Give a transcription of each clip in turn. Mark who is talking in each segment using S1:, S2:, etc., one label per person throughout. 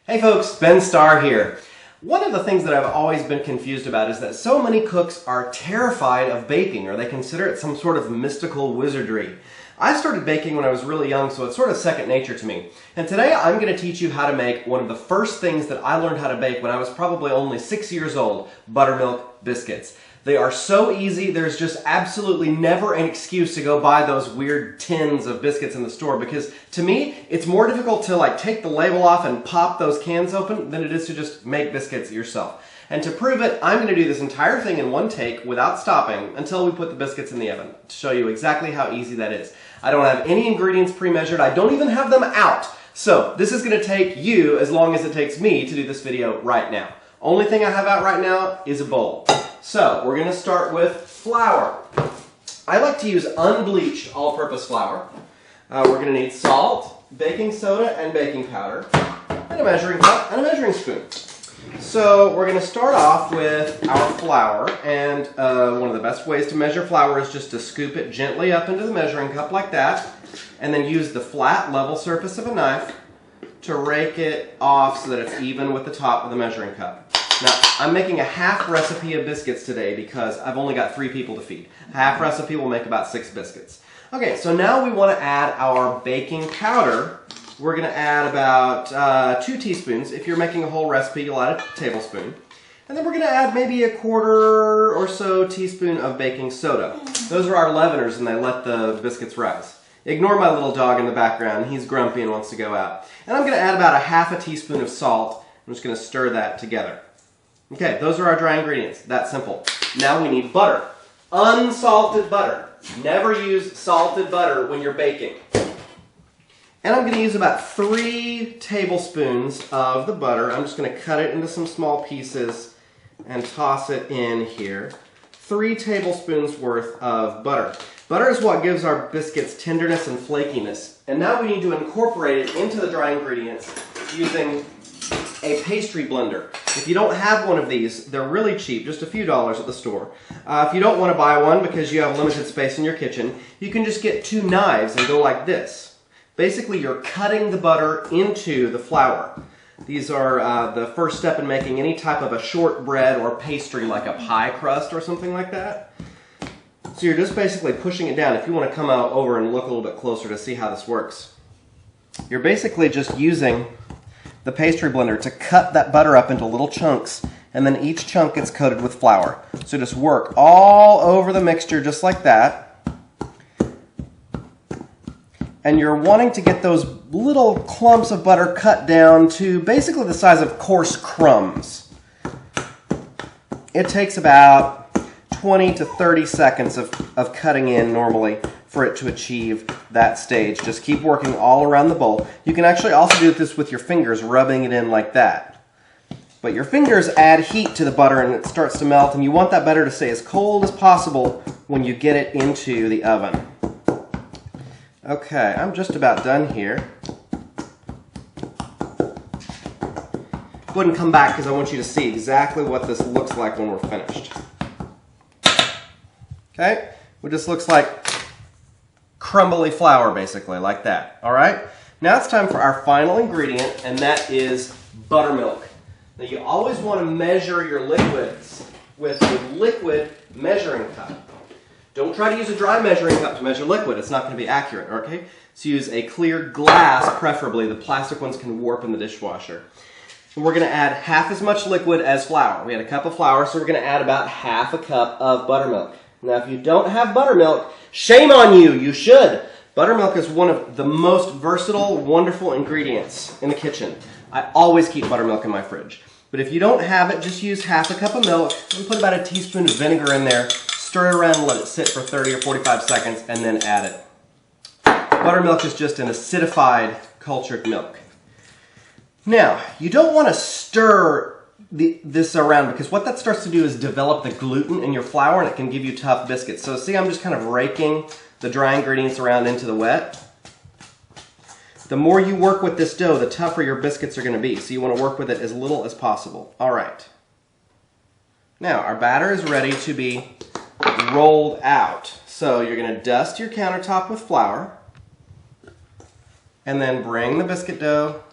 S1: Hey folks, Ben Starr here. One of the things that I've always been confused about is that so many cooks are terrified of baking, or they consider it some sort of mystical wizardry. I started baking when I was really young, so it's sort of second nature to me. And today I'm going to teach you how to make one of the first things that I learned how to bake when I was probably only 6 years old, buttermilk biscuits. They are so easy, there's just absolutely never an excuse to go buy those weird tins of biscuits in the store, because to me, it's more difficult to take the label off and pop those cans open than it is to just make biscuits yourself. And to prove it, I'm going to do this entire thing in one take without stopping until we put the biscuits in the oven to show you exactly how easy that is. I don't have any ingredients pre-measured, I don't even have them out. So this is going to take you as long as it takes me to do this video right now. Only thing I have out right now is a bowl. So we're going to start with flour. I like to use unbleached all-purpose flour. We're going to need salt, baking soda, and baking powder, and a measuring cup and a measuring spoon. So we're going to start off with our flour, and one of the best ways to measure flour is just to scoop it gently up into the measuring cup like that, and then use the flat level surface of a knife to rake it off so that it's even with the top of the measuring cup. Now, I'm making a half recipe of biscuits today because I've only got 3 people to feed. A half recipe will make about 6 biscuits. Okay, so now we want to add our baking powder. We're going to add about 2 teaspoons. If you're making a whole recipe, you'll add a tablespoon. And then we're going to add maybe a 1/4 or so teaspoon of baking soda. Those are our leaveners, and they let the biscuits rise. Ignore my little dog in the background. He's grumpy and wants to go out. And I'm going to add about a ½ teaspoon of salt. I'm just going to stir that together. Okay, those are our dry ingredients. That simple. Now we need butter. Unsalted butter. Never use salted butter when you're baking. And I'm going to use about 3 tablespoons of the butter. I'm just going to cut it into some small pieces and toss it in here. 3 tablespoons worth of butter. Butter is what gives our biscuits tenderness and flakiness. And now we need to incorporate it into the dry ingredients using a pastry blender. If you don't have one of these, they're really cheap, just a few dollars at the store. If you don't want to buy one because you have limited space in your kitchen, you can just get 2 knives and go like this. Basically, you're cutting the butter into the flour. These are the first step in making any type of a shortbread or pastry, like a pie crust or something like that. So you're just basically pushing it down. If you want to come out over and look a little bit closer to see how this works, you're basically just using the pastry blender to cut that butter up into little chunks, and then each chunk gets coated with flour. So just work all over the mixture just like that. And you're wanting to get those little clumps of butter cut down to basically the size of coarse crumbs. It takes about 20 to 30 seconds of cutting in normally for it to achieve that stage. Just keep working all around the bowl. You can actually also do this with your fingers, rubbing it in like that. But your fingers add heat to the butter and it starts to melt, and you want that butter to stay as cold as possible when you get it into the oven. Okay, I'm just about done here. Go ahead and come back because I want you to see exactly what this looks like when we're finished. Okay, it just looks like crumbly flour, basically, like that. All right? Now it's time for our final ingredient, and that is buttermilk. Now you always want to measure your liquids with a liquid measuring cup. Don't try to use a dry measuring cup to measure liquid. It's not going to be accurate, okay? So use a clear glass, preferably. The plastic ones can warp in the dishwasher. And we're going to add half as much liquid as flour. We had a cup of flour, so we're going to add about ½ a cup of buttermilk. Now, if you don't have buttermilk, shame on you. You should. Buttermilk is one of the most versatile, wonderful ingredients in the kitchen. I always keep buttermilk in my fridge. But if you don't have it, just use ½ a cup of milk and put about a teaspoon of vinegar in there. Stir it around and let it sit for 30 or 45 seconds and then add it. Buttermilk is just an acidified cultured milk. Now, you don't want to stir this around, because what that starts to do is develop the gluten in your flour, and it can give you tough biscuits. So see, I'm just kind of raking the dry ingredients around into the wet. The more you work with this dough, the tougher your biscuits are going to be. So you want to work with it as little as possible. All right. Now, our batter is ready to be rolled out. So you're going to dust your countertop with flour, and then bring the biscuit dough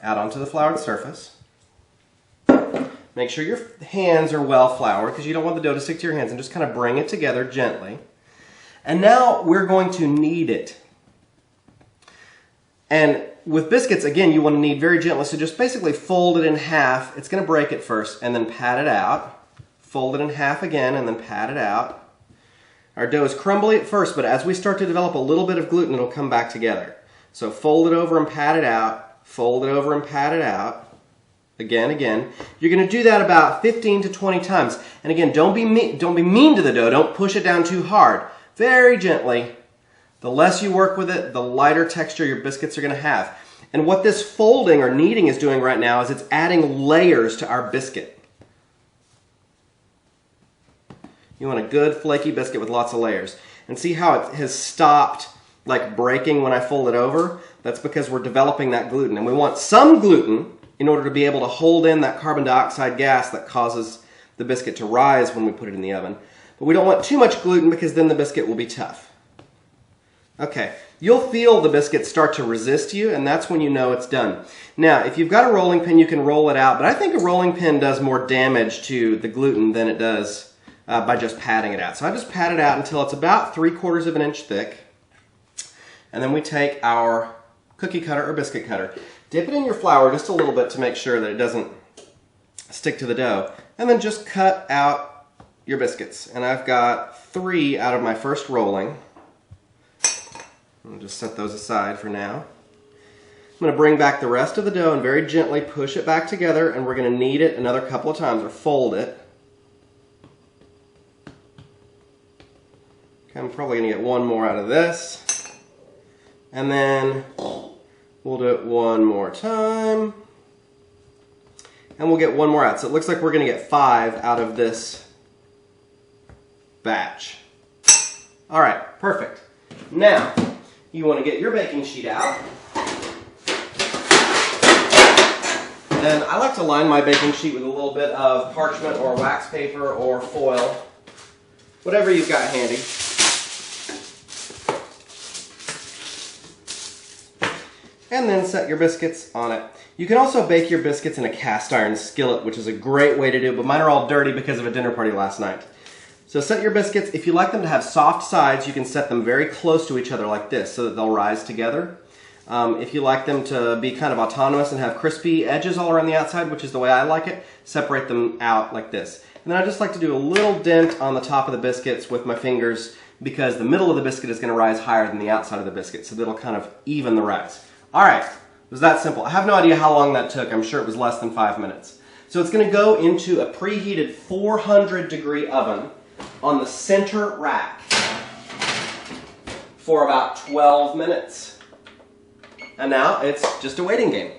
S1: out onto the floured surface. Make sure your hands are well floured because you don't want the dough to stick to your hands, and just kind of bring it together gently. And now we're going to knead it. And with biscuits, again, you want to knead very gently, so just basically fold it in half. It's going to break it first, and then pat it out. Fold it in half again, and then pat it out. Our dough is crumbly at first, but as we start to develop a little bit of gluten, it'll come back together. So fold it over and pat it out. Fold it over and pat it out. Again. You're going to do that about 15 to 20 times. And again, don't be mean to the dough. Don't push it down too hard. Very gently. The less you work with it, the lighter texture your biscuits are going to have. And what this folding or kneading is doing right now is it's adding layers to our biscuit. You want a good flaky biscuit with lots of layers. And see how it has stopped like breaking when I fold it over? That's because we're developing that gluten. And we want some gluten in order to be able to hold in that carbon dioxide gas that causes the biscuit to rise when we put it in the oven. But we don't want too much gluten because then the biscuit will be tough. Okay, you'll feel the biscuit start to resist you, and that's when you know it's done. Now, if you've got a rolling pin, you can roll it out, but I think a rolling pin does more damage to the gluten than it does by just patting it out. So I just pat it out until it's about 3/4 of an inch thick. And then we take our cookie cutter or biscuit cutter. Dip it in your flour just a little bit to make sure that it doesn't stick to the dough. And then just cut out your biscuits. And I've got 3 out of my first rolling. I'll just set those aside for now. I'm going to bring back the rest of the dough and very gently push it back together, and we're going to knead it another couple of times, or fold it. Okay, I'm probably going to get one more out of this. And then we'll do it one more time. And we'll get one more out. So it looks like we're going to get 5 out of this batch. All right, perfect. Now, you want to get your baking sheet out. And I like to line my baking sheet with a little bit of parchment or wax paper or foil, whatever you've got handy. And then set your biscuits on it. You can also bake your biscuits in a cast iron skillet, which is a great way to do it, but mine are all dirty because of a dinner party last night. So set your biscuits. If you like them to have soft sides, you can set them very close to each other like this so that they'll rise together. If you like them to be kind of autonomous and have crispy edges all around the outside, which is the way I like it, separate them out like this. And then I just like to do a little dent on the top of the biscuits with my fingers because the middle of the biscuit is going to rise higher than the outside of the biscuit, so that'll kind of even the rise. All right, it was that simple. I have no idea how long that took. I'm sure it was less than 5 minutes. So it's going to go into a preheated 400-degree oven on the center rack for about 12 minutes. And now it's just a waiting game.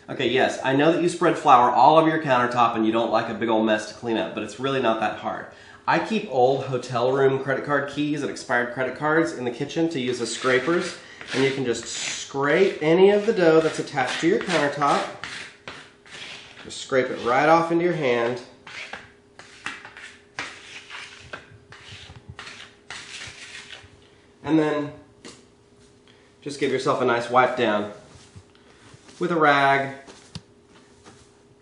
S1: Okay, yes, I know that you spread flour all over your countertop and you don't like a big old mess to clean up, but it's really not that hard. I keep old hotel room credit card keys and expired credit cards in the kitchen to use as scrapers. And you can just scrape any of the dough that's attached to your countertop. Just scrape it right off into your hand. And then just give yourself a nice wipe down with a rag.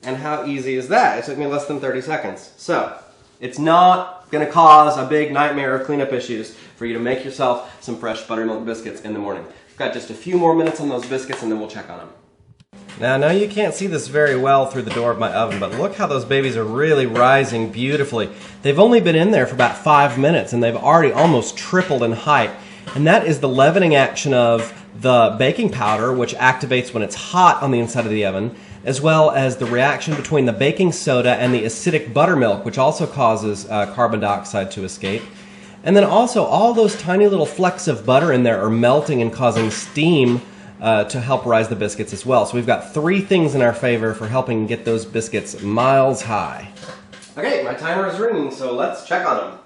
S1: And how easy is that? It took me less than 30 seconds. So, it's not going to cause a big nightmare of cleanup issues for you to make yourself some fresh buttermilk biscuits in the morning. We've got just a few more minutes on those biscuits and then we'll check on them. Now, I know you can't see this very well through the door of my oven, but look how those babies are really rising beautifully. They've only been in there for about 5 minutes and they've already almost tripled in height. And that is the leavening action of the baking powder, which activates when it's hot on the inside of the oven, as well as the reaction between the baking soda and the acidic buttermilk, which also causes carbon dioxide to escape. And then also all those tiny little flecks of butter in there are melting and causing steam to help rise the biscuits as well. So we've got 3 things in our favor for helping get those biscuits miles high. Okay, my timer is ringing, so let's check on them.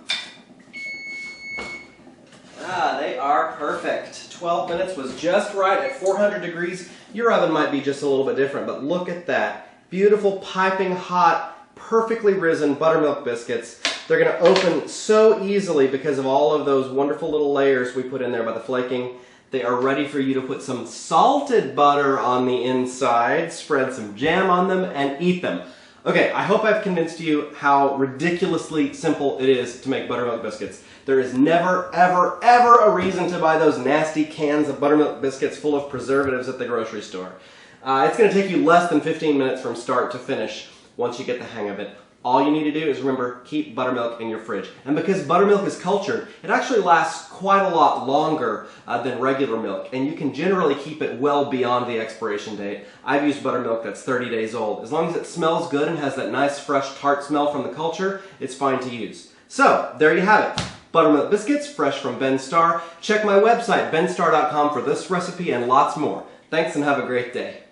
S1: Ah, they are perfect. 12 minutes was just right at 400 degrees. Your oven might be just a little bit different, but look at that. Beautiful, piping hot, perfectly risen buttermilk biscuits. They're going to open so easily because of all of those wonderful little layers we put in there by the flaking. They are ready for you to put some salted butter on the inside, spread some jam on them, and eat them. Okay, I hope I've convinced you how ridiculously simple it is to make buttermilk biscuits. There is never, ever, ever a reason to buy those nasty cans of buttermilk biscuits full of preservatives at the grocery store. It's going to take you less than 15 minutes from start to finish once you get the hang of it. All you need to do is remember, keep buttermilk in your fridge. And because buttermilk is cultured, it actually lasts quite a lot longer than regular milk, and you can generally keep it well beyond the expiration date. I've used buttermilk that's 30 days old. As long as it smells good and has that nice fresh tart smell from the culture, it's fine to use. So, there you have it. Buttermilk biscuits, fresh from Ben Starr. Check my website, benstarr.com, for this recipe and lots more. Thanks and have a great day.